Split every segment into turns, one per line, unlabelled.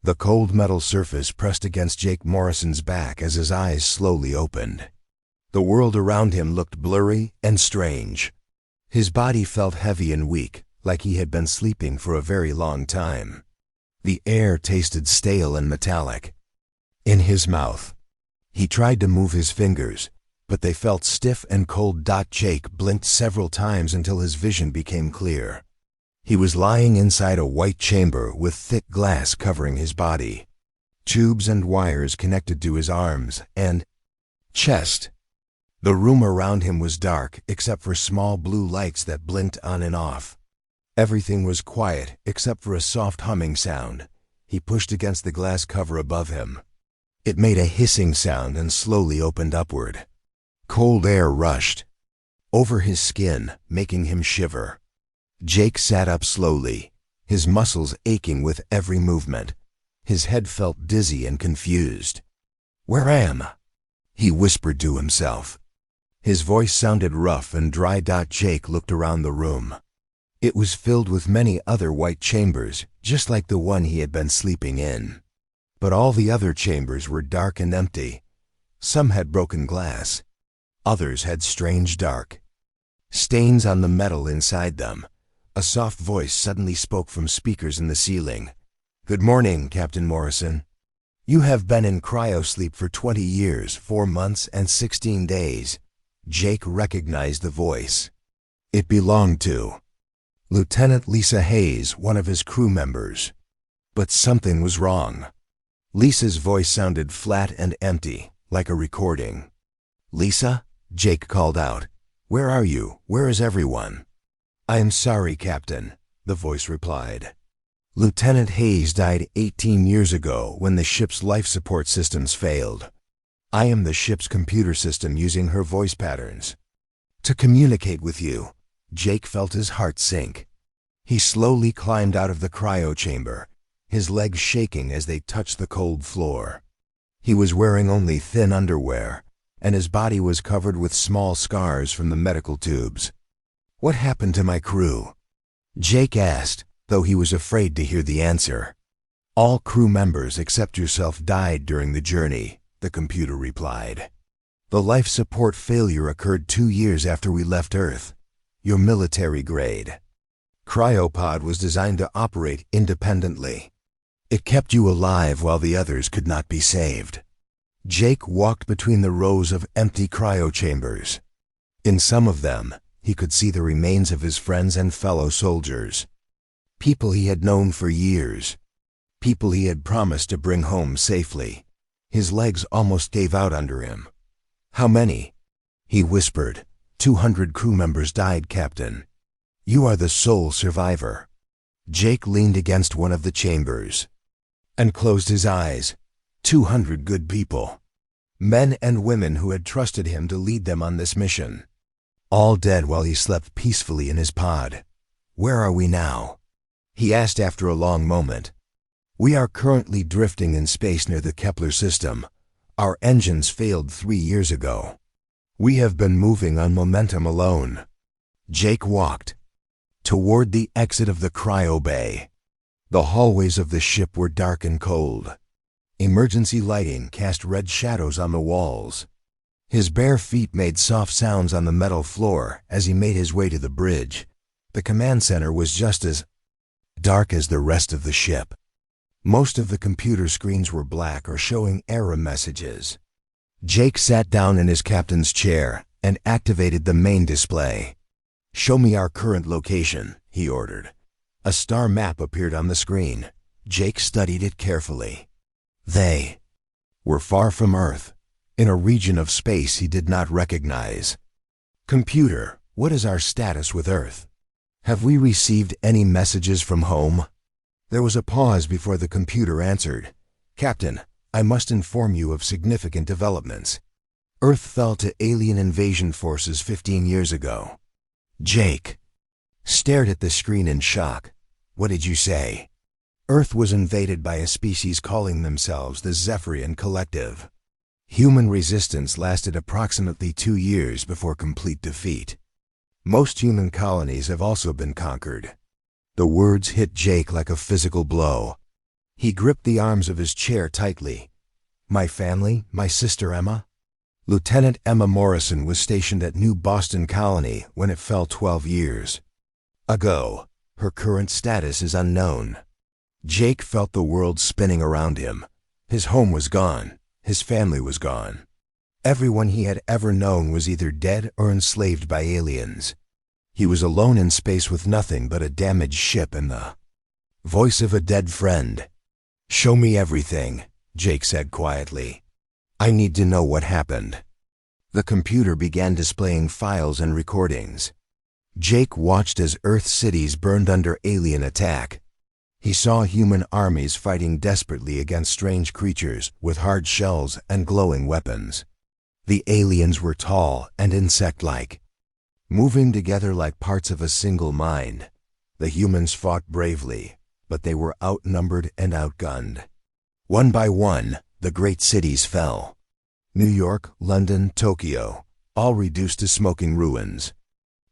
The cold metal surface pressed against Jake Morrison's back as his eyes slowly opened. The world around him looked blurry and strange. His body felt heavy and weak, like he had been sleeping for a very long time. The air tasted stale and metallic. In his mouth, he tried to move his fingers, but they felt stiff and cold. Jake blinked several times until his vision became clear. He was lying inside a white chamber with thick glass covering his body. Tubes and wires connected to his arms and chest. The room around him was dark except for small blue lights that blinked on and off. Everything was quiet except for a soft humming sound. He pushed against the glass cover above him. It made a hissing sound and slowly opened upward. Cold air rushed over his skin, making him shiver. Jake sat up slowly, his muscles aching with every movement. His head felt dizzy and confused. "Where am I?" he whispered to himself. His voice sounded rough and dry. Jake looked around the room. It was filled with many other white chambers, just like the one he had been sleeping in. But all the other chambers were dark and empty. Some had broken glass. Others had strange dark stains on the metal inside them. A soft voice suddenly spoke from speakers in the ceiling. "Good morning, Captain Morrison. You have been in cryosleep for 20 years, 4 months, and 16 days. Jake recognized the voice. It belonged to Lieutenant Lisa Hayes, one of his crew members. But something was wrong. Lisa's voice sounded flat and empty, like a recording. "Lisa?" Jake called out. "Where are you? Where is everyone?" "I am sorry, Captain," the voice replied. "Lieutenant Hayes died 18 years ago when the ship's life support systems failed. I am the ship's computer system using her voice patterns to communicate with you." Jake felt his heart sink. He slowly climbed out of the cryo chamber, his legs shaking as they touched the cold floor. He was wearing only thin underwear, and his body was covered with small scars from the medical tubes. "What happened to my crew?" Jake asked, though he was afraid to hear the answer. "All crew members except yourself died during the journey," the computer replied. "The life support failure occurred 2 years after we left Earth. Your military grade cryopod was designed to operate independently. It kept you alive while the others could not be saved." Jake walked between the rows of empty cryo chambers. In some of them, he could see the remains of his friends and fellow soldiers. People he had known for years. People he had promised to bring home safely. His legs almost gave out under him. "How many?" he whispered. 200 crew members died, Captain. You are the sole survivor." Jake leaned against one of the chambers and closed his eyes. 200 good people. Men and women who had trusted him to lead them on this mission. All dead while he slept peacefully in his pod. "Where are we now?" he asked after a long moment. "We are currently drifting in space near the Kepler system. Our engines failed 3 years ago. We have been moving on momentum alone." Jake walked toward the exit of the cryo bay. The hallways of the ship were dark and cold. Emergency lighting cast red shadows on the walls. His bare feet made soft sounds on the metal floor as he made his way to the bridge. The command center was just as dark as the rest of the ship. Most of the computer screens were black or showing error messages. Jake sat down in his captain's chair and activated the main display. "Show me our current location," he ordered. A star map appeared on the screen. Jake studied it carefully. They were far from Earth, in a region of space he did not recognize. "Computer, what is our status with Earth? Have we received any messages from home?" There was a pause before the computer answered. "Captain, I must inform you of significant developments. Earth fell to alien invasion forces 15 years ago." Jake stared at the screen in shock. "What did you say?" "Earth was invaded by a species calling themselves the Zephyrian Collective. Human resistance lasted approximately 2 years before complete defeat. Most human colonies have also been conquered." The words hit Jake like a physical blow. He gripped the arms of his chair tightly. My family, my sister Emma? Lieutenant Emma Morrison was stationed at New Boston Colony when it fell 12 years ago. Her current status is unknown. Jake felt the world spinning around him. His home was gone. His family was gone. Everyone he had ever known was either dead or enslaved by aliens. He was alone in space with nothing but a damaged ship and the voice of a dead friend. Show me everything, Jake said quietly. I need to know what happened. The computer began displaying files and recordings. Jake watched as Earth cities burned under alien attack. He saw human armies fighting desperately against strange creatures with hard shells and glowing weapons. The aliens were tall and insect-like, moving together like parts of a single mind. The humans fought bravely, but they were outnumbered and outgunned. One by one, the great cities fell. New York, London, Tokyo, all reduced to smoking ruins.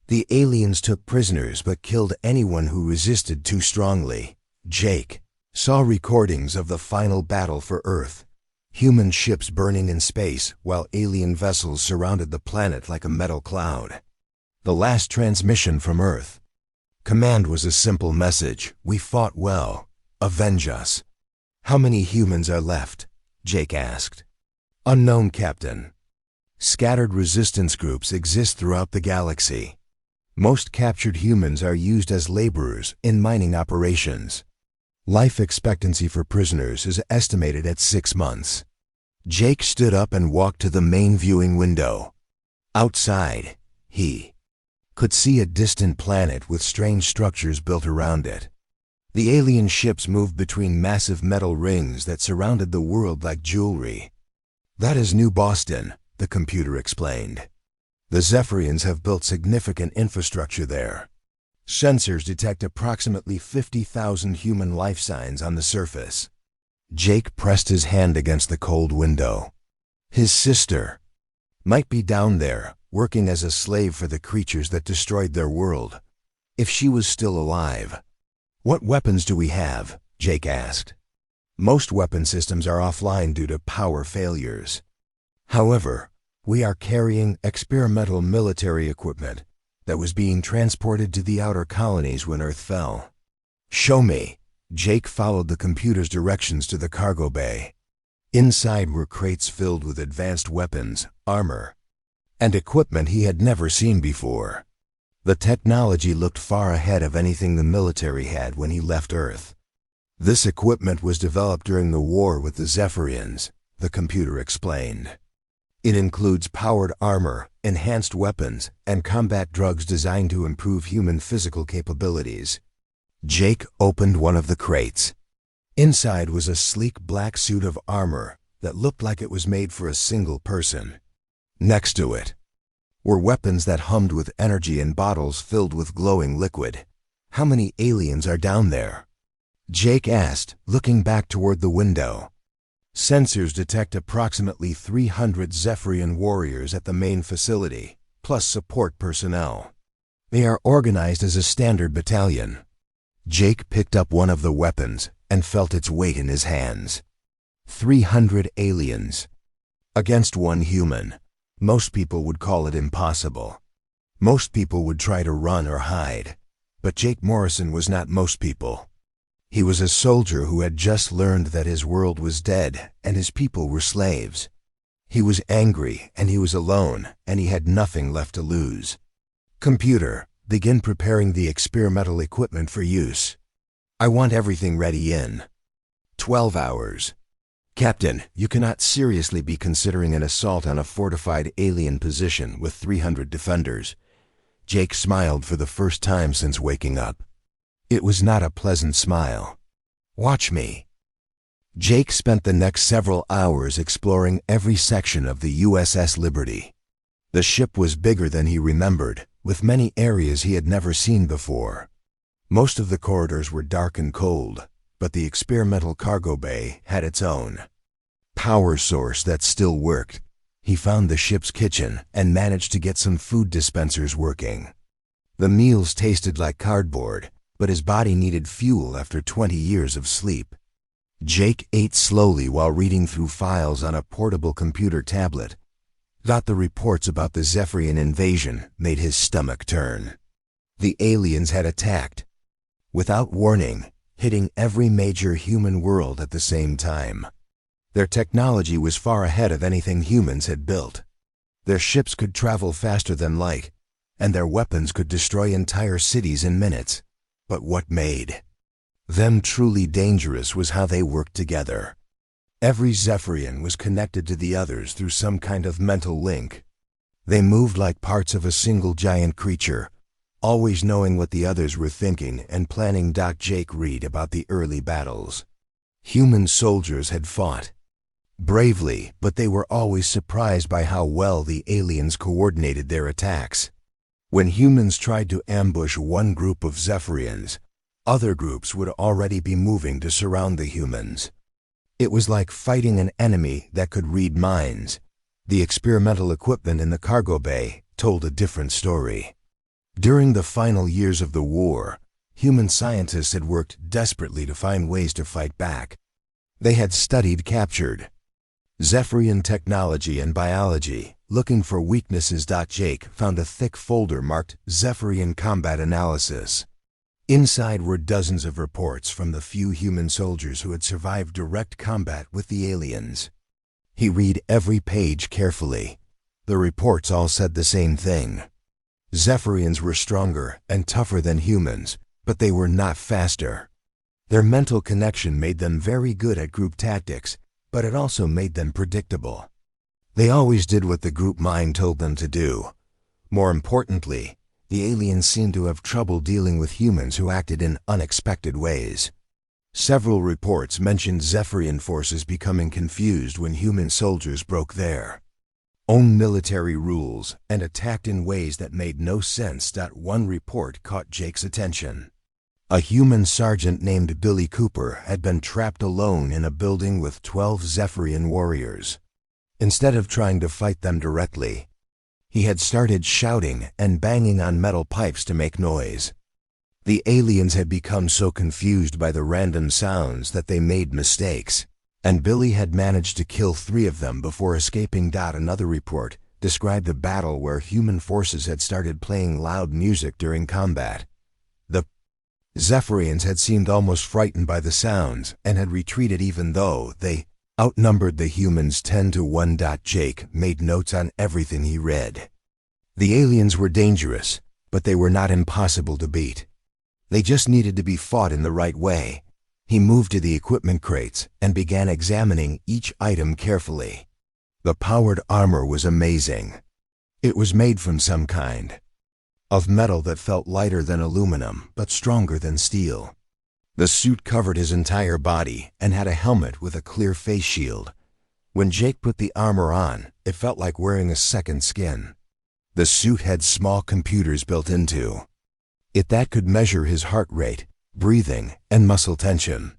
The aliens took prisoners but killed anyone who resisted too strongly. Jake saw recordings of the final battle for Earth. Human ships burning in space while alien vessels surrounded the planet like a metal cloud. The last transmission from Earth. Command was a simple message. We fought well. Avenge us. How many humans are left? Jake asked. Unknown, Captain. Scattered resistance groups exist throughout the galaxy. Most captured humans are used as laborers in mining operations. Life expectancy for prisoners is estimated at 6 months. Jake stood up and walked to the main viewing window. Outside, he could see a distant planet with strange structures built around it. The alien ships moved between massive metal rings that surrounded the world like jewelry. That is New Boston, the computer explained. The Zephyrians have built significant infrastructure there. Sensors detect approximately 50,000 human life signs on the surface. Jake pressed his hand against the cold window. His sister might be down there, working as a slave for the creatures that destroyed their world. If she was still alive. What weapons do we have? Jake asked. Most weapon systems are offline due to power failures. However, we are carrying experimental military equipment that was being transported to the outer colonies when Earth fell. Show me. Jake followed the computer's directions to the cargo bay. Inside were crates filled with advanced weapons, armor, and equipment he had never seen before. The technology looked far ahead of anything the military had when he left Earth. This equipment was developed during the war with the Zephyrians, the computer explained. It includes powered armor, enhanced weapons, and combat drugs designed to improve human physical capabilities. Jake opened one of the crates. Inside was a sleek black suit of armor that looked like it was made for a single person. Next to it were weapons that hummed with energy in bottles filled with glowing liquid. How many aliens are down there? Jake asked, looking back toward the window. Sensors detect approximately 300 Zephyrian warriors at the main facility, plus support personnel. They are organized as a standard battalion. Jake picked up one of the weapons and felt its weight in his hands. 300 aliens against one human. Most people would call it impossible. Most people would try to run or hide. But Jake Morrison was not most people. He was a soldier who had just learned that his world was dead and his people were slaves. He was angry and he was alone and he had nothing left to lose. Computer, begin preparing the experimental equipment for use. I want everything ready in 12 hours. Captain, you cannot seriously be considering an assault on a fortified alien position with 300 defenders. Jake smiled for the first time since waking up. It was not a pleasant smile. Watch me. Jake spent the next several hours exploring every section of the USS Liberty. The ship was bigger than he remembered, with many areas he had never seen before. Most of the corridors were dark and cold, but the experimental cargo bay had its own power source that still worked. He found the ship's kitchen and managed to get some food dispensers working. The meals tasted like cardboard, but his body needed fuel after 20 years of sleep. Jake ate slowly while reading through files on a portable computer tablet. The reports about the Zephyrian invasion made his stomach turn. The aliens had attacked, without warning, hitting every major human world at the same time. Their technology was far ahead of anything humans had built. Their ships could travel faster than light, and their weapons could destroy entire cities in minutes. But what made them truly dangerous was how they worked together. Every Zephyrian was connected to the others through some kind of mental link. They moved like parts of a single giant creature, always knowing what the others were thinking and planning. Jake read about the early battles. Human soldiers had fought bravely, but they were always surprised by how well the aliens coordinated their attacks. When humans tried to ambush one group of Zephyrians, other groups would already be moving to surround the humans. It was like fighting an enemy that could read minds. The experimental equipment in the cargo bay told a different story. During the final years of the war, human scientists had worked desperately to find ways to fight back. They had studied captured Zephyrian technology and biology, looking for weaknesses. Jake found a thick folder marked Zephyrian Combat Analysis. Inside were dozens of reports from the few human soldiers who had survived direct combat with the aliens. He read every page carefully. The reports all said the same thing. Zephyrians were stronger and tougher than humans, but they were not faster. Their mental connection made them very good at group tactics, but it also made them predictable. They always did what the group mind told them to do. More importantly, the aliens seemed to have trouble dealing with humans who acted in unexpected ways. Several reports mentioned Zephyrian forces becoming confused when human soldiers broke their own military rules and attacked in ways that made no sense. One report caught Jake's attention. A human sergeant named Billy Cooper had been trapped alone in a building with 12 Zephyrian warriors. Instead of trying to fight them directly, he had started shouting and banging on metal pipes to make noise. The aliens had become so confused by the random sounds that they made mistakes, and Billy had managed to kill 3 of them before escaping. Another report described a battle where human forces had started playing loud music during combat. The Zephyrians had seemed almost frightened by the sounds and had retreated even though they outnumbered the humans 10-1. Jake made notes on everything he read. The aliens were dangerous, but they were not impossible to beat. They just needed to be fought in the right way. He moved to the equipment crates and began examining each item carefully. The powered armor was amazing. It was made from some kind of metal that felt lighter than aluminum but stronger than steel. The suit covered his entire body and had a helmet with a clear face shield. When Jake put the armor on, it felt like wearing a second skin. The suit had small computers built into it that could measure his heart rate, breathing, and muscle tension.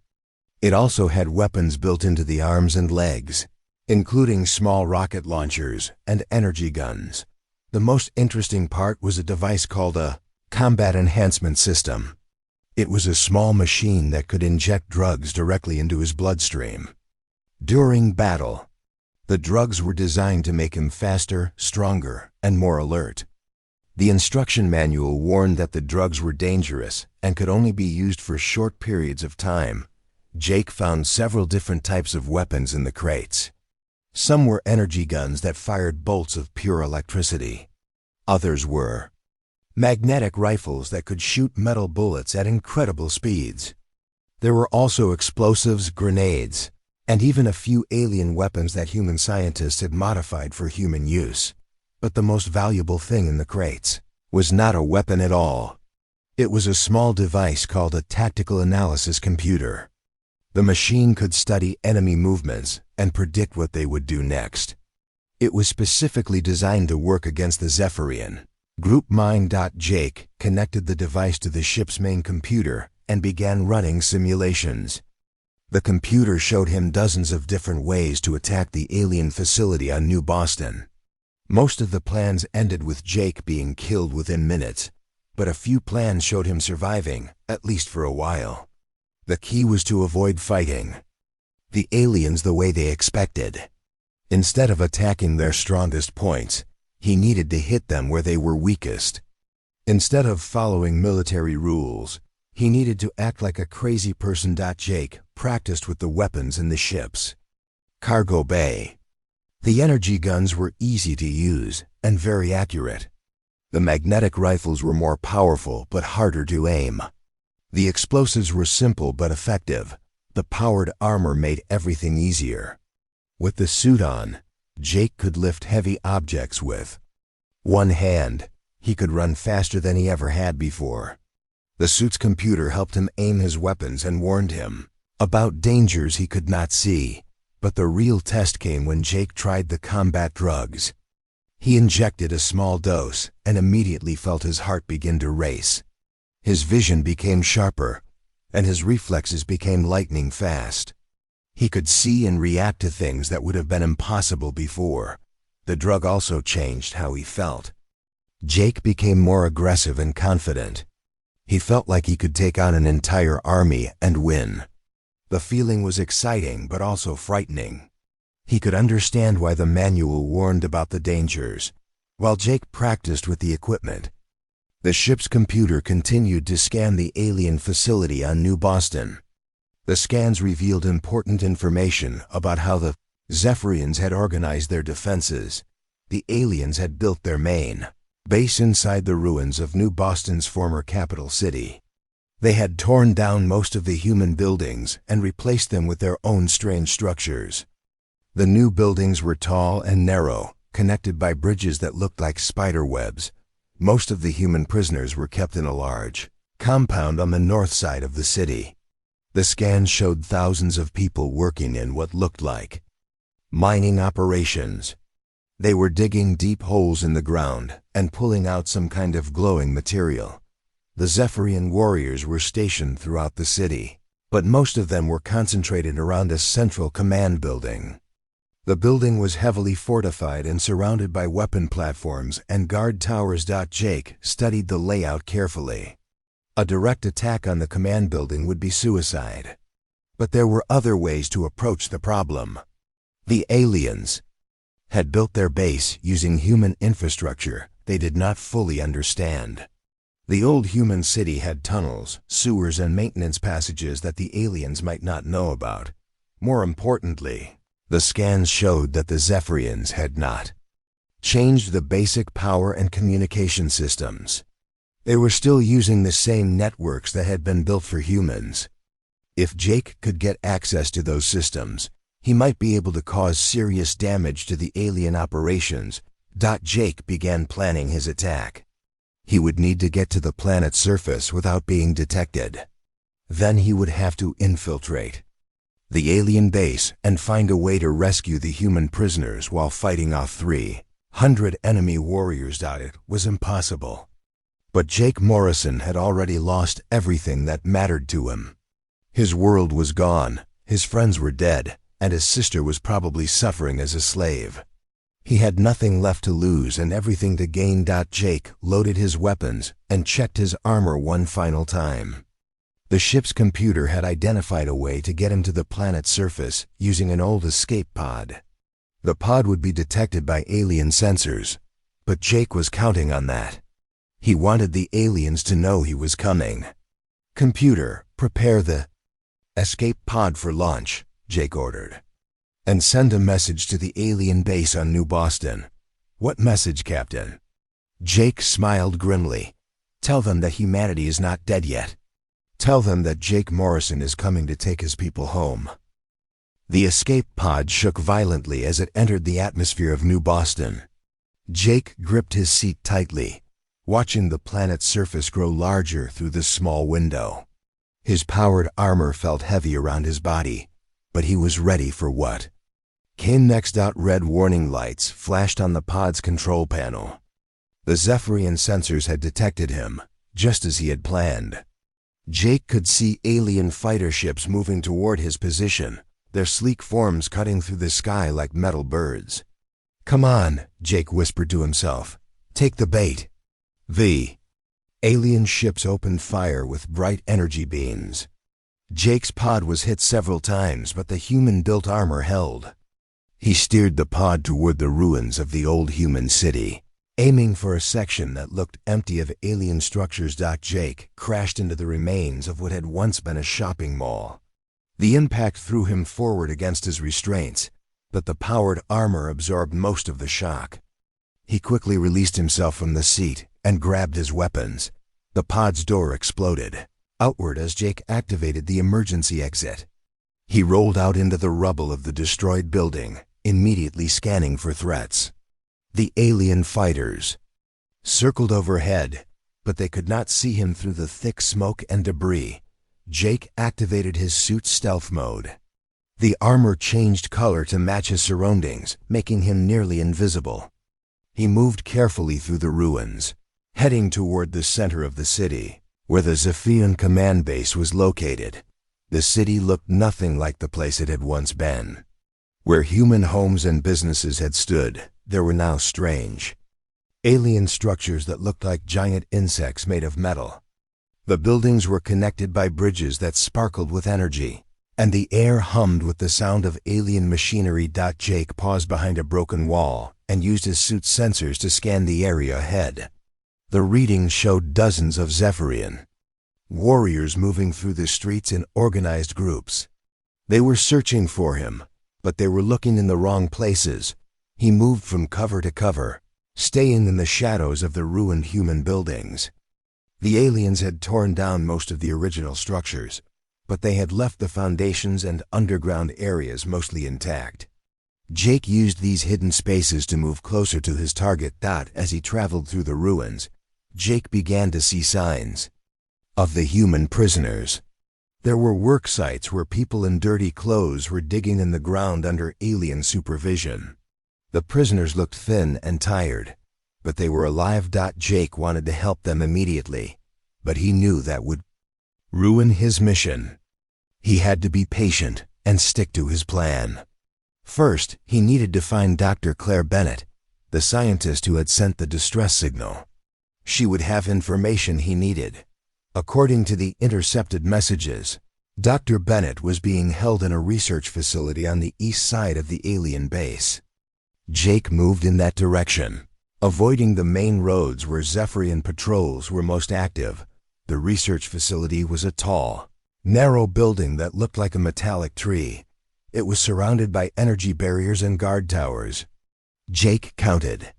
It also had weapons built into the arms and legs, including small rocket launchers and energy guns. The most interesting part was a device called a combat enhancement system. It was a small machine that could inject drugs directly into his bloodstream. During battle, the drugs were designed to make him faster, stronger, and more alert. The instruction manual warned that the drugs were dangerous and could only be used for short periods of time. Jake found several different types of weapons in the crates. Some were energy guns that fired bolts of pure electricity. Others were magnetic rifles that could shoot metal bullets at incredible speeds. There were also explosives, grenades, and even a few alien weapons that human scientists had modified for human use. But the most valuable thing in the crates was not a weapon at all. It was a small device called a tactical analysis computer. The machine could study enemy movements and predict what they would do next. It was specifically designed to work against the Zephyrian group mind. Jake connected the device to the ship's main computer and began running simulations. The computer showed him dozens of different ways to attack the alien facility on New Boston. Most of the plans ended with Jake being killed within minutes, but a few plans showed him surviving, at least for a while. The key was to avoid fighting. the aliens the way they expected. Instead of attacking their strongest points, he needed to hit them where they were weakest. Instead of following military rules, he needed to act like a crazy person. Jake practiced with the weapons in the ships. Cargo bay. The energy guns were easy to use and very accurate. The magnetic rifles were more powerful but harder to aim. The explosives were simple but effective. The powered armor made everything easier. With the suit on, Jake could lift heavy objects with one hand. He could run faster than he ever had before. The suit's computer helped him aim his weapons and warned him about dangers he could not see. But the real test came when Jake tried the combat drugs. He injected a small dose and immediately felt his heart begin to race. His vision became sharper, and his reflexes became lightning fast. He could see and react to things that would have been impossible before. The drug also changed how he felt. Jake became more aggressive and confident. He felt like he could take on an entire army and win. The feeling was exciting but also frightening. He could understand why the manual warned about the dangers. While Jake practiced with the equipment, the ship's computer continued to scan the alien facility on New Boston. The scans revealed important information about how the Zephyrians had organized their defenses. The aliens had built their main base inside the ruins of New Boston's former capital city. They had torn down most of the human buildings and replaced them with their own strange structures. The new buildings were tall and narrow, connected by bridges that looked like spider webs. Most of the human prisoners were kept in a large compound on the north side of the city. The scans showed thousands of people working in what looked like mining operations. They were digging deep holes in the ground and pulling out some kind of glowing material. The Zephyrian warriors were stationed throughout the city, but most of them were concentrated around a central command building. The building was heavily fortified and surrounded by weapon platforms and guard towers. Jake studied the layout carefully. A direct attack on the command building would be suicide. But there were other ways to approach the problem. The aliens had built their base using human infrastructure they did not fully understand. The old human city had tunnels, sewers, and maintenance passages that the aliens might not know about. More importantly, the scans showed that the Zephyrians had not changed the basic power and communication systems. They were still using the same networks that had been built for humans. If Jake could get access to those systems, he might be able to cause serious damage to the alien operations. Jake began planning his attack. He would need to get to the planet's surface without being detected. Then he would have to infiltrate the alien base and find a way to rescue the human prisoners while fighting off 300 enemy warriors. It was impossible. But Jake Morrison had already lost everything that mattered to him. His world was gone, his friends were dead, and his sister was probably suffering as a slave. He had nothing left to lose and everything to gain. Jake loaded his weapons and checked his armor one final time. The ship's computer had identified a way to get him to the planet's surface using an old escape pod. The pod would be detected by alien sensors, but Jake was counting on that. He wanted the aliens to know he was coming. "Computer, prepare the escape pod for launch," Jake ordered. "And send a message to the alien base on New Boston." "What message, Captain?" Jake smiled grimly. "Tell them that humanity is not dead yet. Tell them that Jake Morrison is coming to take his people home." The escape pod shook violently as it entered the atmosphere of New Boston. Jake gripped his seat tightly, watching the planet's surface grow larger through the small window. His powered armor felt heavy around his body, but he was ready for what came next. Red warning lights flashed on the pod's control panel. The Zephyrian sensors had detected him, just as he had planned. Jake could see alien fighter ships moving toward his position, their sleek forms cutting through the sky like metal birds. "Come on," Jake whispered to himself. "Take the bait." The alien ships opened fire with bright energy beams. Jake's pod was hit several times, but the human-built armor held. He steered the pod toward the ruins of the old human city, aiming for a section that looked empty of alien structures. Jake crashed into the remains of what had once been a shopping mall. The impact threw him forward against his restraints, but the powered armor absorbed most of the shock. He quickly released himself from the seat and grabbed his weapons. The pod's door exploded outward as Jake activated the emergency exit. He rolled out into the rubble of the destroyed building, immediately scanning for threats. The alien fighters circled overhead, but they could not see him through the thick smoke and debris. Jake activated his suit's stealth mode. The armor changed color to match his surroundings, making him nearly invisible. He moved carefully through the ruins, heading toward the center of the city, where the Zephian command base was located. The city looked nothing like the place it had once been. Where human homes and businesses had stood, there were now strange alien structures that looked like giant insects made of metal. The buildings were connected by bridges that sparkled with energy, and the air hummed with the sound of alien machinery. Jake paused behind a broken wall and used his suit's sensors to scan the area ahead. The readings showed dozens of Zephyrian warriors moving through the streets in organized groups. They were searching for him, but they were looking in the wrong places. He moved from cover to cover, staying in the shadows of the ruined human buildings. The aliens had torn down most of the original structures, but they had left the foundations and underground areas mostly intact. Jake used these hidden spaces to move closer to his target. As he traveled through the ruins, Jake began to see signs of the human prisoners. There were work sites where people in dirty clothes were digging in the ground under alien supervision. The prisoners looked thin and tired, but they were alive. Jake wanted to help them immediately, but he knew that would ruin his mission. He had to be patient and stick to his plan. First, he needed to find Dr. Claire Bennett, the scientist who had sent the distress signal. She would have information he needed. According to the intercepted messages, Dr. Bennett was being held in a research facility on the east side of the alien base. Jake moved in that direction, avoiding the main roads where Zephyrian patrols were most active. The research facility was a tall, narrow building that looked like a metallic tree. It was surrounded by energy barriers and guard towers. Jake counted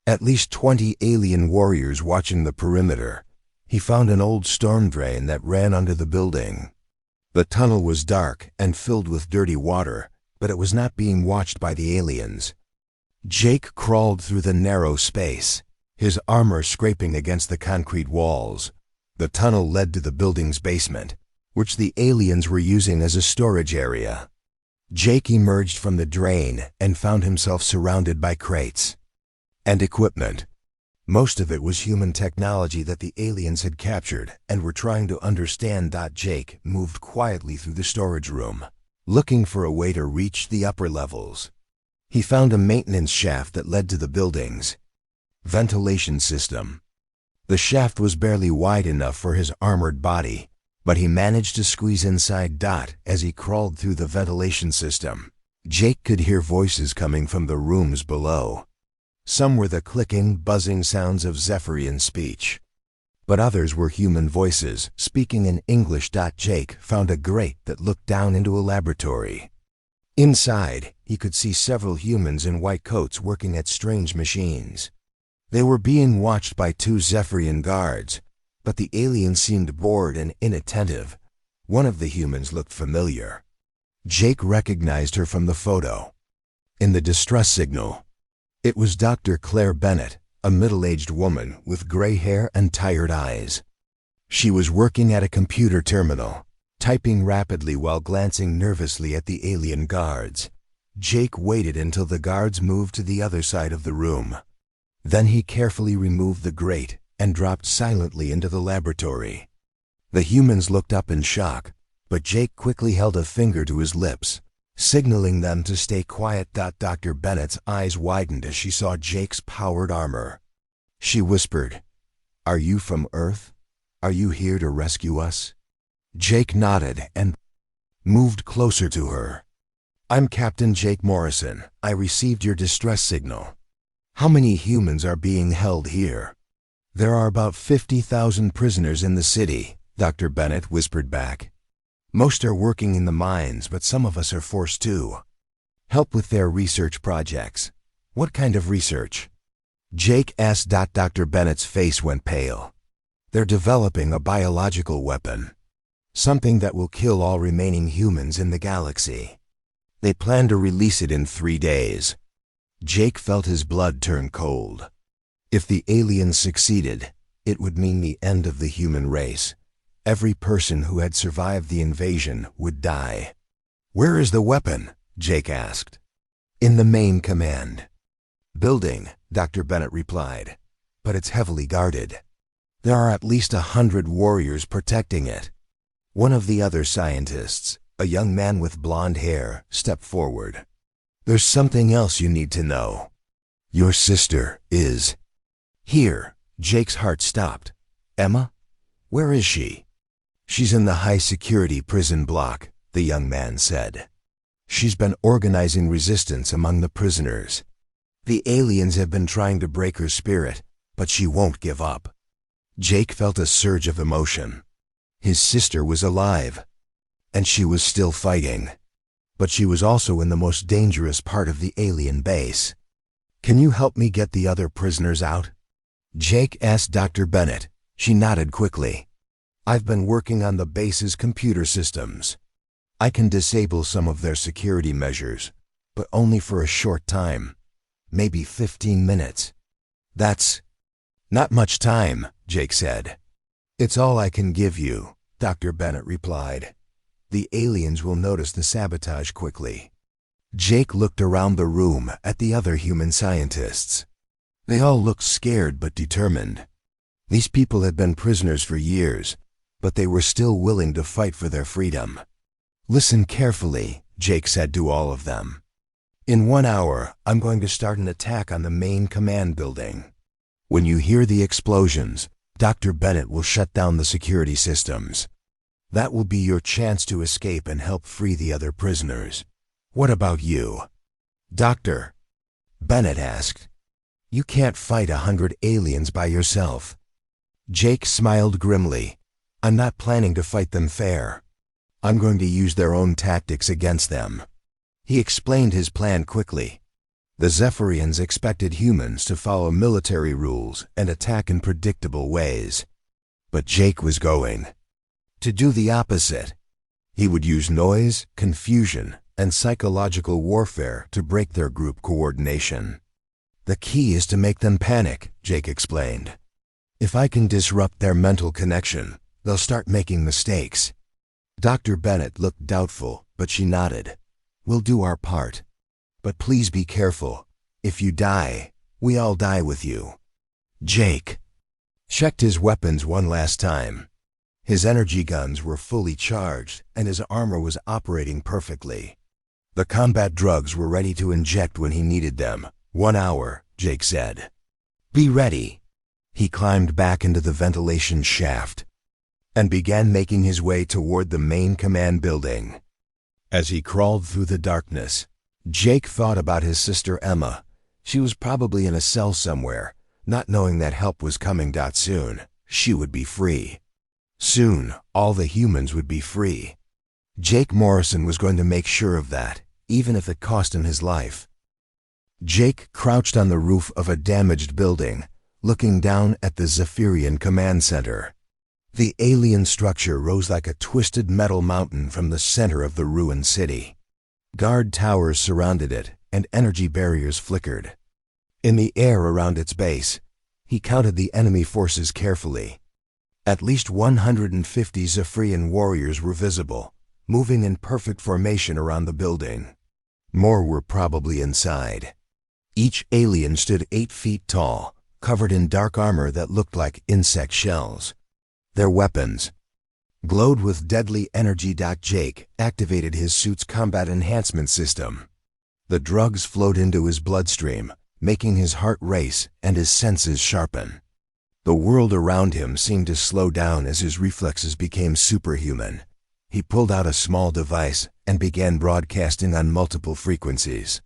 at least 20 alien warriors watching the perimeter. He found an old storm drain that ran under the building. The tunnel was dark and filled with dirty water, but it was not being watched by the aliens. Jake crawled through the narrow space, his armor scraping against the concrete walls. The tunnel led to the building's basement, which the aliens were using as a storage area. Jake emerged from the drain and found himself surrounded by crates and equipment. Most of it was human technology that the aliens had captured and were trying to understand. Jake moved quietly through the storage room, looking for a way to reach the upper levels. He found a maintenance shaft that led to the building's ventilation system. The shaft was barely wide enough for his armored body, but he managed to squeeze inside. As he crawled through the ventilation system, Jake could hear voices coming from the rooms below. Some were the clicking, buzzing sounds of Zephyrian speech, but others were human voices speaking in English. Jake found a grate that looked down into a laboratory. Inside, he could see several humans in white coats working at strange machines. They were being watched by 2 Zephyrian guards, but the aliens seemed bored and inattentive. One of the humans looked familiar. Jake recognized her from the photo in the distress signal. It was Dr. Claire Bennett, a middle-aged woman with gray hair and tired eyes. She was working at a computer terminal, typing rapidly while glancing nervously at the alien guards. Jake waited until the guards moved to the other side of the room. Then he carefully removed the grate and dropped silently into the laboratory. The humans looked up in shock, but Jake quickly held a finger to his lips, signaling them to stay quiet. Dr. Bennett's eyes widened as she saw Jake's powered armor. She whispered, "Are you from Earth? Are you here to rescue us?" Jake nodded and moved closer to her. I'm Captain Jake Morrison. I received your distress signal. How many humans are being held here? There are about 50,000 prisoners in the city, Dr. Bennett whispered back. Most are working in the mines, but some of us are forced to help with their research projects. What kind of research? Jake asked. Dr. Bennett's face went pale. They're developing a biological weapon. Something that will kill all remaining humans in the galaxy. They plan to release it in 3 days. Jake felt his blood turn cold. If the aliens succeeded, it would mean the end of the human race. Every person who had survived the invasion would die. Where is the weapon? Jake asked. In the main command building, Dr. Bennett replied, but it's heavily guarded. There are at least 100 warriors protecting it. One of the other scientists, a young man with blonde hair, stepped forward. There's something else you need to know. Your sister is here. Jake's heart stopped. Emma? Where is she? She's in the high-security prison block, the young man said. She's been organizing resistance among the prisoners. The aliens have been trying to break her spirit, but she won't give up. Jake felt a surge of emotion. His sister was alive, and she was still fighting. But she was also in the most dangerous part of the alien base. Can you help me get the other prisoners out? Jake asked Dr. Bennett. She nodded quickly. I've been working on the base's computer systems. I can disable some of their security measures, but only for a short time. Maybe 15 minutes. That's not much time, Jake said. It's all I can give you, Dr. Bennett replied. The aliens will notice the sabotage quickly. Jake looked around the room at the other human scientists. They all looked scared but determined. These people had been prisoners for years, but they were still willing to fight for their freedom. Listen carefully, Jake said to all of them. In 1 hour, I'm going to start an attack on the main command building. When you hear the explosions, Dr. Bennett will shut down the security systems. That will be your chance to escape and help free the other prisoners. What about you? Dr. Bennett asked. You can't fight 100 aliens by yourself. Jake smiled grimly. I'm not planning to fight them fair. I'm going to use their own tactics against them. He explained his plan quickly. The Zephyrians expected humans to follow military rules and attack in predictable ways. But Jake was going to do the opposite. He would use noise, confusion, and psychological warfare to break their group coordination. The key is to make them panic, Jake explained. If I can disrupt their mental connection, they'll start making mistakes. Dr. Bennett looked doubtful, but she nodded. We'll do our part. But please be careful. If you die, we all die with you. Jake checked his weapons one last time. His energy guns were fully charged, and his armor was operating perfectly. The combat drugs were ready to inject when he needed them. 1 hour, Jake said. Be ready. He climbed back into the ventilation shaft and began making his way toward the main command building. As he crawled through the darkness, Jake thought about his sister Emma. She was probably in a cell somewhere, not knowing that help was coming. Soon, she would be free. Soon, all the humans would be free. Jake Morrison was going to make sure of that, even if it cost him his life. Jake crouched on the roof of a damaged building, looking down at the Zephyrian command center. The alien structure rose like a twisted metal mountain from the center of the ruined city. Guard towers surrounded it, and energy barriers flickered. In the air around its base, he counted the enemy forces carefully. At least 150 Zephyrian warriors were visible, moving in perfect formation around the building. More were probably inside. Each alien stood 8 feet tall, covered in dark armor that looked like insect shells. Their weapons glowed with deadly energy. Jake activated his suit's combat enhancement system. The drugs flowed into his bloodstream, making his heart race and his senses sharpen. The world around him seemed to slow down as his reflexes became superhuman, He pulled out a small device and began broadcasting on multiple frequencies.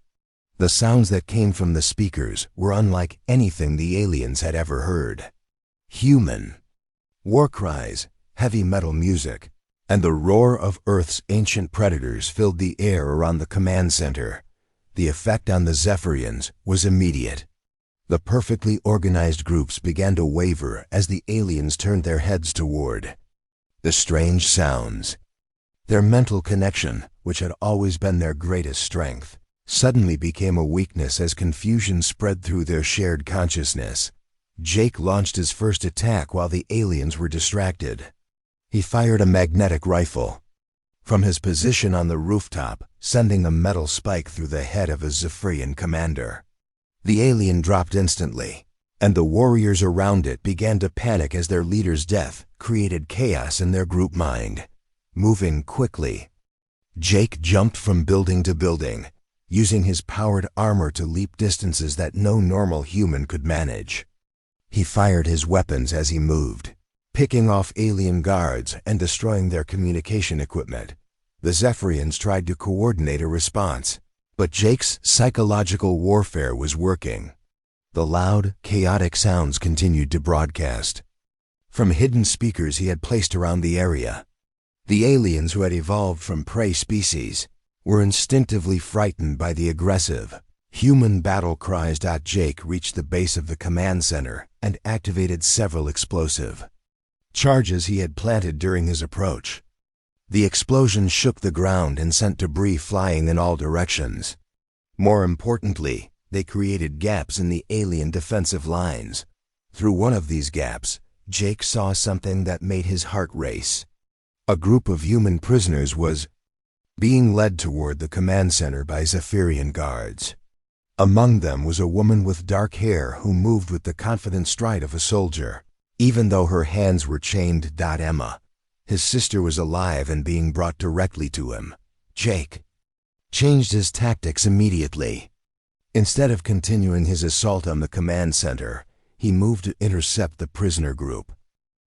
The sounds that came from the speakers were unlike anything the aliens had ever heard. Human. War cries, heavy metal music, and the roar of Earth's ancient predators filled the air around the command center. The effect on the Zephyrians was immediate. The perfectly organized groups began to waver as the aliens turned their heads toward the strange sounds. Their mental connection, which had always been their greatest strength, suddenly became a weakness as confusion spread through their shared consciousness. Jake launched his first attack while the aliens were distracted. He fired a magnetic rifle from his position on the rooftop, sending a metal spike through the head of his Zephyrian commander. The alien dropped instantly, and the warriors around it began to panic as their leader's death created chaos in their group mind. Moving quickly, Jake jumped from building to building, using his powered armor to leap distances that no normal human could manage. He fired his weapons as he moved, picking off alien guards and destroying their communication equipment. The Zephyrians tried to coordinate a response, but Jake's psychological warfare was working. The loud, chaotic sounds continued to broadcast from hidden speakers he had placed around the area. The aliens, who had evolved from prey species, were instinctively frightened by the aggressive, human battle cries. Jake reached the base of the command center and activated several explosive charges he had planted during his approach. The explosion shook the ground and sent debris flying in all directions. More importantly, they created gaps in the alien defensive lines. Through one of these gaps, Jake saw something that made his heart race. A group of human prisoners was being led toward the command center by Zephyrian guards. Among them was a woman with dark hair who moved with the confident stride of a soldier, even though her hands were chained. Emma, his sister, was alive and being brought directly to him. Jake changed his tactics immediately. Instead of continuing his assault on the command center, he moved to intercept the prisoner group.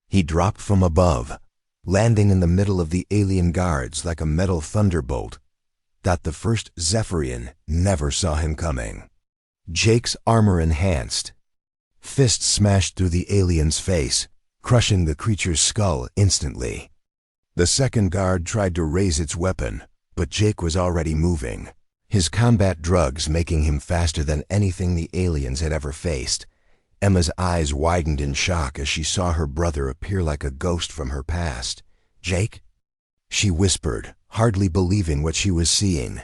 He dropped from above, landing in the middle of the alien guards like a metal thunderbolt. The first Zephyrian never saw him coming. Jake's armor enhanced. Fists smashed through the alien's face, crushing the creature's skull instantly. The second guard tried to raise its weapon, but Jake was already moving, his combat drugs making him faster than anything the aliens had ever faced. Emma's eyes widened in shock as she saw her brother appear like a ghost from her past. "Jake?" she whispered, hardly believing what she was seeing.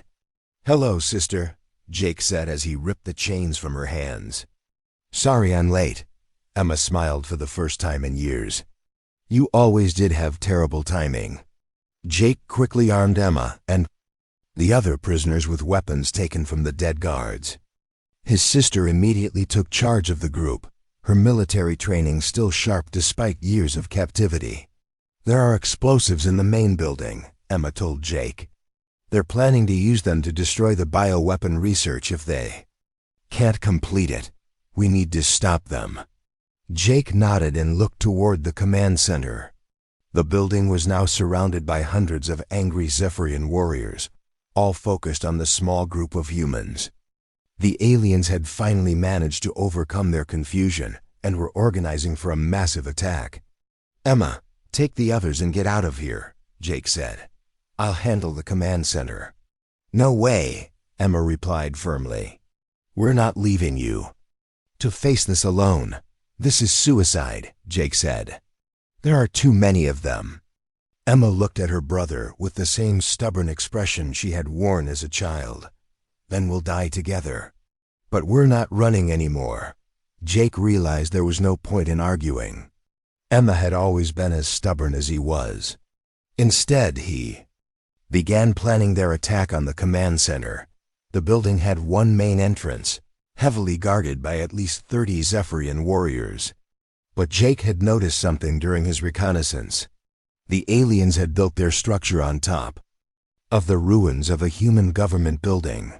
"Hello, sister," Jake said as he ripped the chains from her hands. "Sorry I'm late." Emma smiled for the first time in years. "You always did have terrible timing." Jake quickly armed Emma and the other prisoners with weapons taken from the dead guards. His sister immediately took charge of the group, her military training still sharp despite years of captivity. "There are explosives in the main building," Emma told Jake. "They're planning to use them to destroy the bioweapon research if they can't complete it. We need to stop them." Jake nodded and looked toward the command center. The building was now surrounded by hundreds of angry Zephyrian warriors, all focused on the small group of humans. The aliens had finally managed to overcome their confusion and were organizing for a massive attack. "Emma, take the others and get out of here," Jake said. "I'll handle the command center." "No way," Emma replied firmly. "We're not leaving you to face this alone. This is suicide," Jake said. "There are too many of them." Emma looked at her brother with the same stubborn expression she had worn as a child. "Then we'll die together." "But we're not running anymore." Jake realized there was no point in arguing. Emma had always been as stubborn as he was. Instead, he began planning their attack on the command center. The building had one main entrance, heavily guarded by at least 30 Zephyrian warriors. But Jake had noticed something during his reconnaissance. The aliens had built their structure on top of the ruins of a human government building.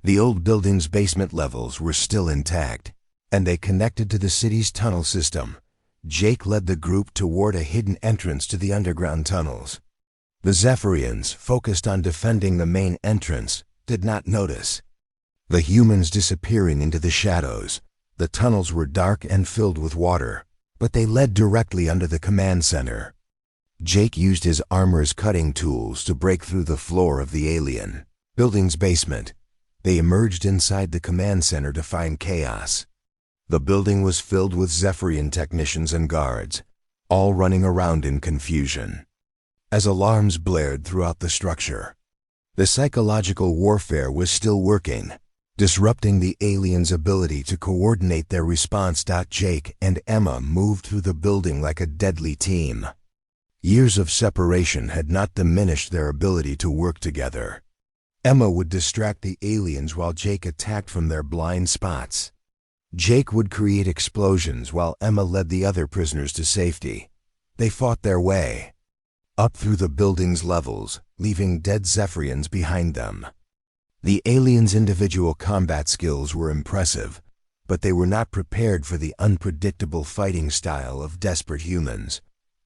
The old building's basement levels were still intact, and they connected to the city's tunnel system. Jake led the group toward a hidden entrance to the underground tunnels. The Zephyrians, focused on defending the main entrance, did not notice the humans disappearing into the shadows. The tunnels were dark and filled with water, but they led directly under the command center. Jake used his armor's cutting tools to break through the floor of the alien building's basement. They emerged inside the command center to find chaos. The building was filled with Zephyrian technicians and guards, all running around in confusion. As alarms blared throughout the structure, the psychological warfare was still working, disrupting the aliens' ability to coordinate their response. Jake and Emma moved through the building like a deadly team. Years of separation had not diminished their ability to work together. Emma would distract the aliens while Jake attacked from their blind spots. Jake would create explosions while Emma led the other prisoners to safety. They fought their way up through the building's levels, leaving dead Zephyrians behind them. The aliens' individual combat skills were impressive, but they were not prepared for the unpredictable fighting style of desperate humans.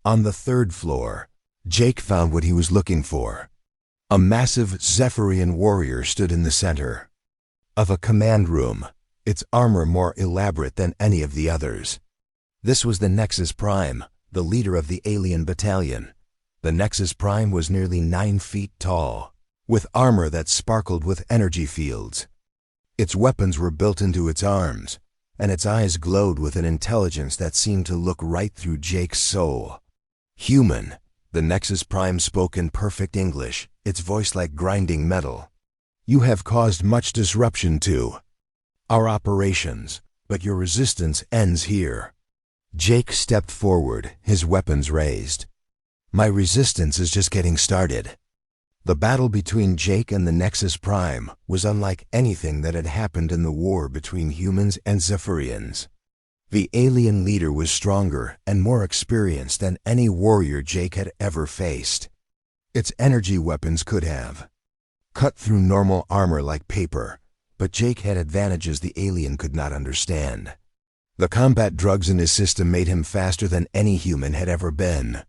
On the third floor, Jake found what he was looking for. A massive Zephyrian warrior stood in the center of a command room, its armor more elaborate than any of the others. This was the Nexus Prime, the leader of the alien battalion. The Nexus Prime was nearly 9 feet tall, with armor that sparkled with energy fields. Its weapons were built into its arms, and its eyes glowed with an intelligence that seemed to look right through Jake's soul. Human, the Nexus Prime spoke in perfect English, its voice like grinding metal. You have caused much disruption to our operations, but your resistance ends here. Jake stepped forward, his weapons raised. My resistance is just getting started. The battle between Jake and the Nexus Prime was unlike anything that had happened in the war between humans and Zephyrians. The alien leader was stronger and more experienced than any warrior Jake had ever faced. Its energy weapons could have cut through normal armor like paper, but Jake had advantages the alien could not understand. The combat drugs in his system made him faster than any human had ever been.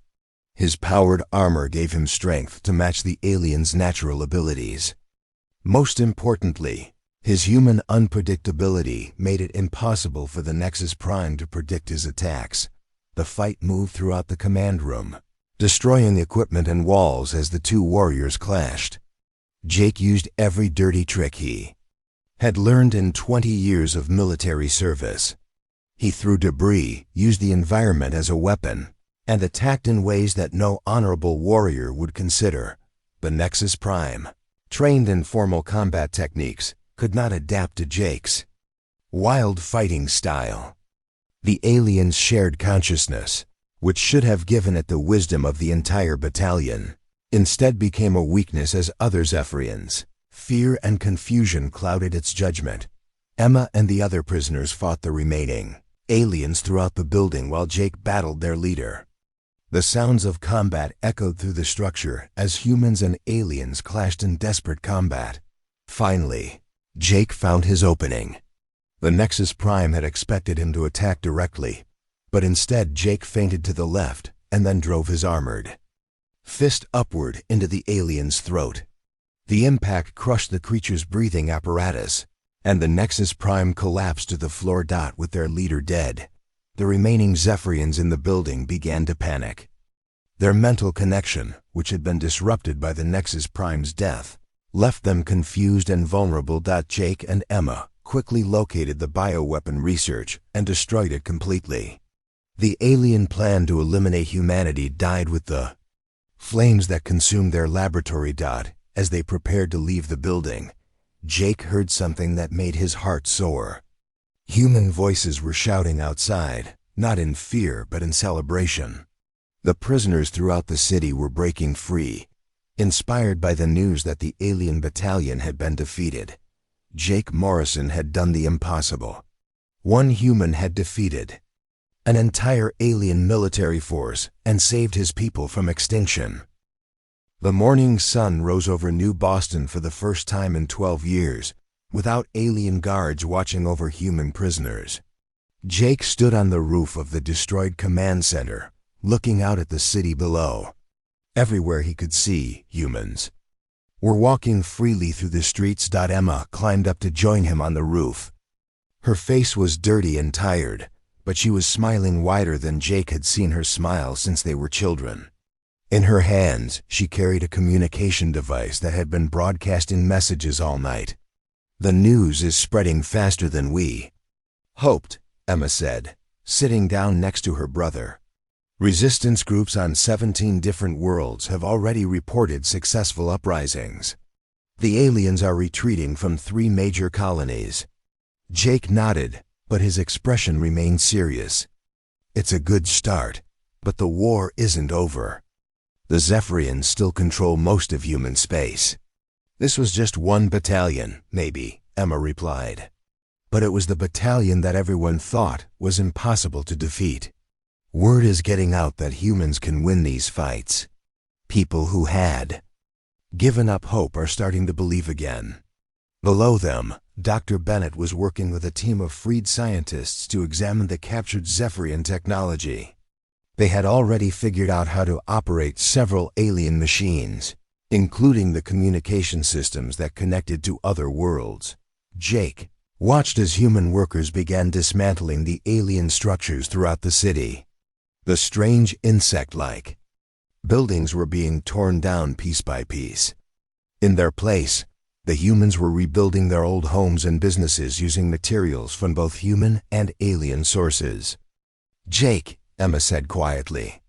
His powered armor gave him strength to match the alien's natural abilities. Most importantly, his human unpredictability made it impossible for the Nexus Prime to predict his attacks. The fight moved throughout the command room, destroying equipment and walls as the two warriors clashed. Jake used every dirty trick he had learned in 20 years of military service. He threw debris, used the environment as a weapon, and attacked in ways that no honorable warrior would consider. The Nexus Prime, trained in formal combat techniques, could not adapt to Jake's wild fighting style. The aliens shared consciousness, which should have given it the wisdom of the entire battalion, instead became a weakness as other Zephyrians. Fear and confusion clouded its judgment. Emma and the other prisoners fought the remaining aliens throughout the building while Jake battled their leader. The sounds of combat echoed through the structure as humans and aliens clashed in desperate combat. Finally, Jake found his opening. The Nexus Prime had expected him to attack directly, but instead Jake feinted to the left and then drove his armored fist upward into the alien's throat. The impact crushed the creature's breathing apparatus, and the Nexus Prime collapsed to the floor. With their leader dead, the remaining Zephyrians in the building began to panic. Their mental connection, which had been disrupted by the Nexus Prime's death, left them confused and vulnerable. Jake and Emma quickly located the bioweapon research and destroyed it completely. The alien plan to eliminate humanity died with the flames that consumed their laboratory. As they prepared to leave the building, Jake heard something that made his heart soar. Human voices were shouting outside, not in fear but in celebration. The prisoners throughout the city were breaking free, inspired by the news that the alien battalion had been defeated. Jake Morrison had done the impossible. One human had defeated an entire alien military force and saved his people from extinction. The morning sun rose over New Boston for the first time in 12 years, without alien guards watching over human prisoners. Jake stood on the roof of the destroyed command center, looking out at the city below. Everywhere he could see humans. Were walking freely through the streets. Emma climbed up to join him on the roof. Her face was dirty and tired, but she was smiling wider than Jake had seen her smile since they were children. In her hands, she carried a communication device that had been broadcasting messages all night. "The news is spreading faster than we hoped," Emma said, sitting down next to her brother. "Resistance groups on 17 different worlds have already reported successful uprisings. The aliens are retreating from 3 major colonies." Jake nodded, but his expression remained serious. "It's a good start, but the war isn't over. The Zephyrians still control most of human space." "This was just one battalion, maybe," Emma replied. "But it was the battalion that everyone thought was impossible to defeat. Word is getting out that humans can win these fights. People who had given up hope are starting to believe again." Below them, Dr. Bennett was working with a team of freed scientists to examine the captured Zephyrian technology. They had already figured out how to operate several alien machines, including the communication systems that connected to other worlds. Jake watched as human workers began dismantling the alien structures throughout the city. The strange insect-like buildings were being torn down piece by piece. In their place, the humans were rebuilding their old homes and businesses using materials from both human and alien sources. "Jake," Emma said quietly,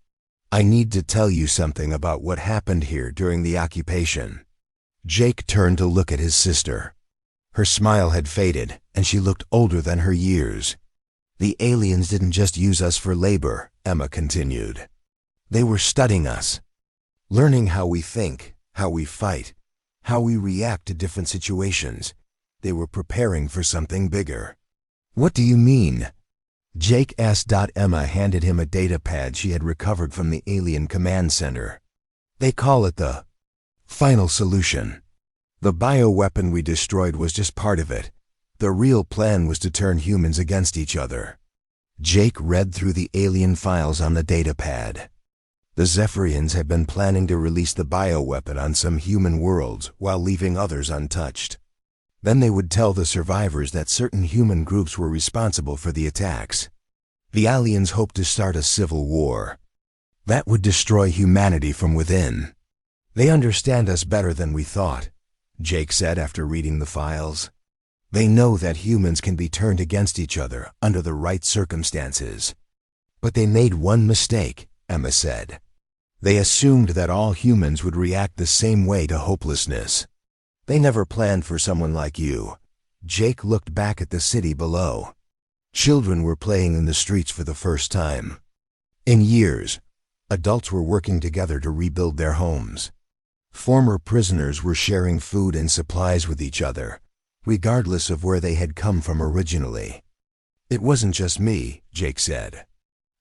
"I need to tell you something about what happened here during the occupation." Jake turned to look at his sister. Her smile had faded, and she looked older than her years. "The aliens didn't just use us for labor," Emma continued. "They were studying us, learning how we think, how we fight, how we react to different situations. They were preparing for something bigger." "What do you mean?" Jake asked. Emma handed him a data pad she had recovered from the alien command center. "They call it the final solution. The bioweapon we destroyed was just part of it. The real plan was to turn humans against each other." Jake read through the alien files on the data pad. The Zephyrians had been planning to release the bioweapon on some human worlds while leaving others untouched. Then they would tell the survivors that certain human groups were responsible for the attacks. The aliens hoped to start a civil war that would destroy humanity from within. "They understand us better than we thought," Jake said after reading the files. "They know that humans can be turned against each other under the right circumstances." "But they made one mistake," Emma said. "They assumed that all humans would react the same way to hopelessness. They never planned for someone like you." Jake looked back at the city below. Children were playing in the streets for the first time in years. Adults were working together to rebuild their homes. Former prisoners were sharing food and supplies with each other, regardless of where they had come from originally. "It wasn't just me," Jake said.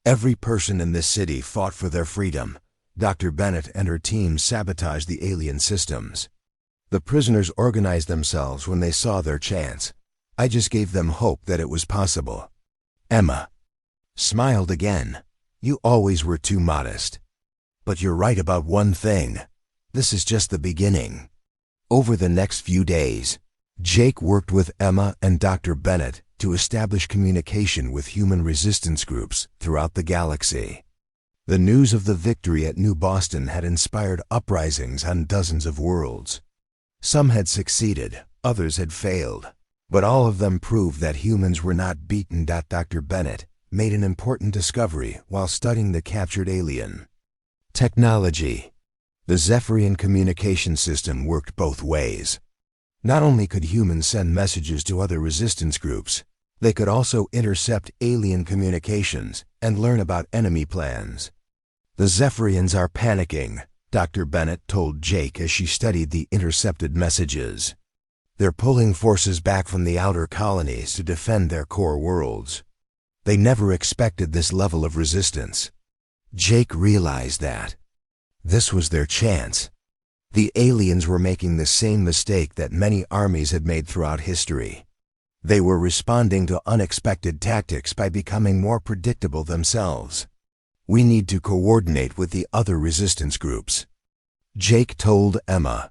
"Every person in this city fought for their freedom. Dr. Bennett and her team sabotaged the alien systems. The prisoners organized themselves when they saw their chance. I just gave them hope that it was possible." Emma smiled again. "You always were too modest. But you're right about one thing. This is just the beginning." Over the next few days, Jake worked with Emma and Dr. Bennett to establish communication with human resistance groups throughout the galaxy. The news of the victory at New Boston had inspired uprisings on dozens of worlds. Some had succeeded, others had failed, but all of them proved that humans were not beaten. Dr. Bennett made an important discovery while studying the captured alien technology. The Zephyrian communication system worked both ways. Not only could humans send messages to other resistance groups, they could also intercept alien communications and learn about enemy plans. "The Zephyrians are panicking," Dr. Bennett told Jake as she studied the intercepted messages. "They're pulling forces back from the outer colonies to defend their core worlds. They never expected this level of resistance." Jake realized that this was their chance. The aliens were making the same mistake that many armies had made throughout history. They were responding to unexpected tactics by becoming more predictable themselves. "We need to coordinate with the other resistance groups," Jake told Emma.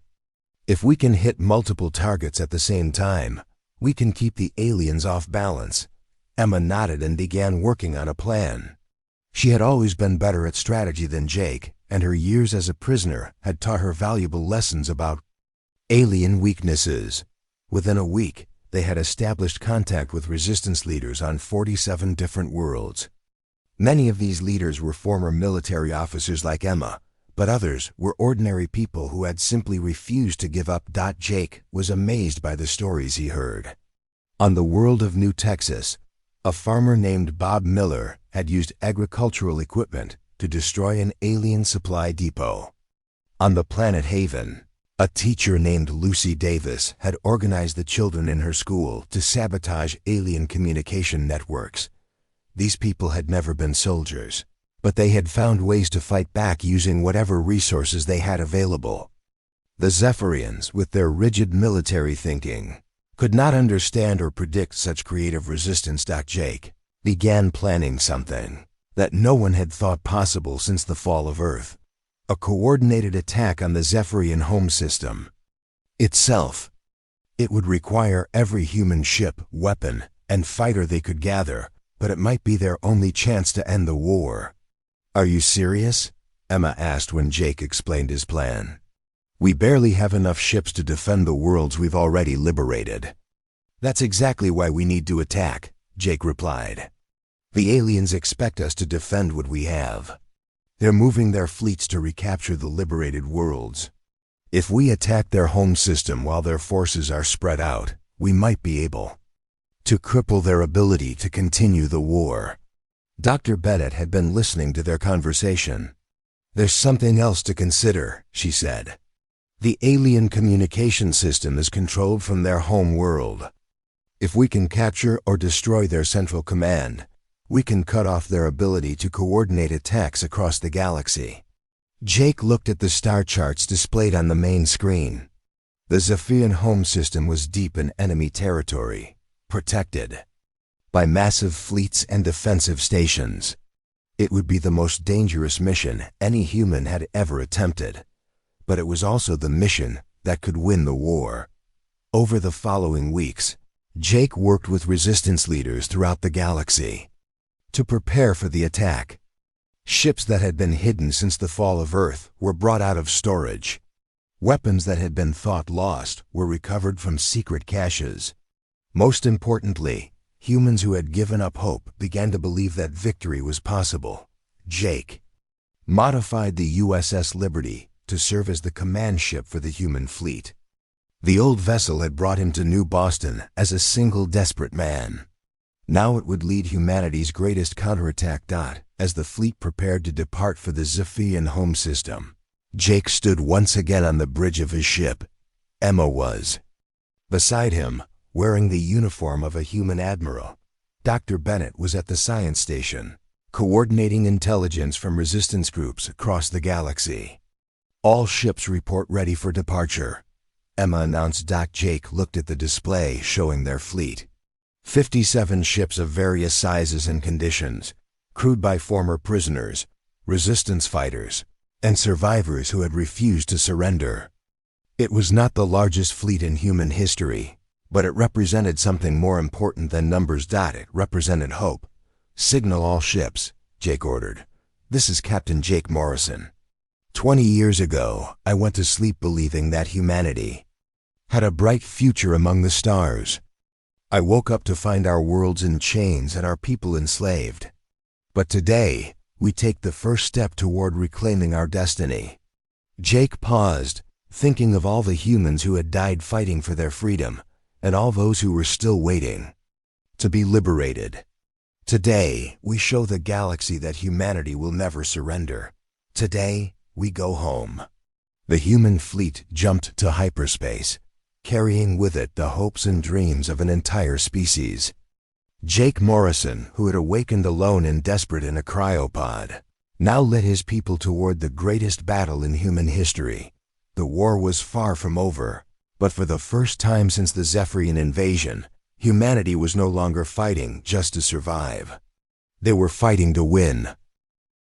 "If we can hit multiple targets at the same time, we can keep the aliens off balance." Emma nodded and began working on a plan. She had always been better at strategy than Jake, and her years as a prisoner had taught her valuable lessons about alien weaknesses. Within a week, they had established contact with resistance leaders on 47 different worlds. Many of these leaders were former military officers like Emma, but others were ordinary people who had simply refused to give up. Jake was amazed by the stories he heard. On the world of New Texas, a farmer named Bob Miller had used agricultural equipment to destroy an alien supply depot. On the planet Haven, a teacher named Lucy Davis had organized the children in her school to sabotage alien communication networks. These people had never been soldiers, but they had found ways to fight back using whatever resources they had available. The Zephyrians, with their rigid military thinking, could not understand or predict such creative resistance. Jake began planning something that no one had thought possible since the fall of Earth: a coordinated attack on the Zephyrian home system itself. It would require every human ship, weapon, and fighter they could gather, but it might be their only chance to end the war. "Are you serious?" Emma asked when Jake explained his plan. "We barely have enough ships to defend the worlds we've already liberated." "That's exactly why we need to attack," Jake replied. "The aliens expect us to defend what we have. They're moving their fleets to recapture the liberated worlds. If we attack their home system while their forces are spread out, we might be able to cripple their ability to continue the war." Dr. Bennett had been listening to their conversation. "There's something else to consider," she said. "The alien communication system is controlled from their home world. If we can capture or destroy their central command, we can cut off their ability to coordinate attacks across the galaxy." Jake looked at the star charts displayed on the main screen. The Zephyrian home system was deep in enemy territory, protected by massive fleets and defensive stations. It would be the most dangerous mission any human had ever attempted, but it was also the mission that could win the war. Over the following weeks, Jake worked with resistance leaders throughout the galaxy to prepare for the attack. Ships that had been hidden since the fall of Earth were brought out of storage. Weapons that had been thought lost were recovered from secret caches. Most importantly, humans who had given up hope began to believe that victory was possible. Jake modified the USS Liberty to serve as the command ship for the human fleet. The old vessel had brought him to New Boston as a single desperate man. Now it would lead humanity's greatest counterattack. As the fleet prepared to depart for the Zephyrian home system, Jake stood once again on the bridge of his ship. Emma was beside him, wearing the uniform of a human admiral. Dr. Bennett was at the science station, coordinating intelligence from resistance groups across the galaxy. "All ships report ready for departure," Emma announced. Jake looked at the display showing their fleet. 57 ships of various sizes and conditions, crewed by former prisoners, resistance fighters, and survivors who had refused to surrender. It was not the largest fleet in human history, but it represented something more important than numbers. It represented hope. "Signal all ships," Jake ordered. "This is Captain Jake Morrison. 20 years ago, I went to sleep believing that humanity had a bright future among the stars. I woke up to find our worlds in chains and our people enslaved. But today, we take the first step toward reclaiming our destiny." Jake paused, thinking of all the humans who had died fighting for their freedom, and all those who were still waiting to be liberated. "Today, we show the galaxy that humanity will never surrender. Today, we go home." The human fleet jumped to hyperspace, carrying with it the hopes and dreams of an entire species. Jake Morrison, who had awakened alone and desperate in a cryopod, now led his people toward the greatest battle in human history. The war was far from over, but for the first time since the Zephyrian invasion, humanity was no longer fighting just to survive. They were fighting to win.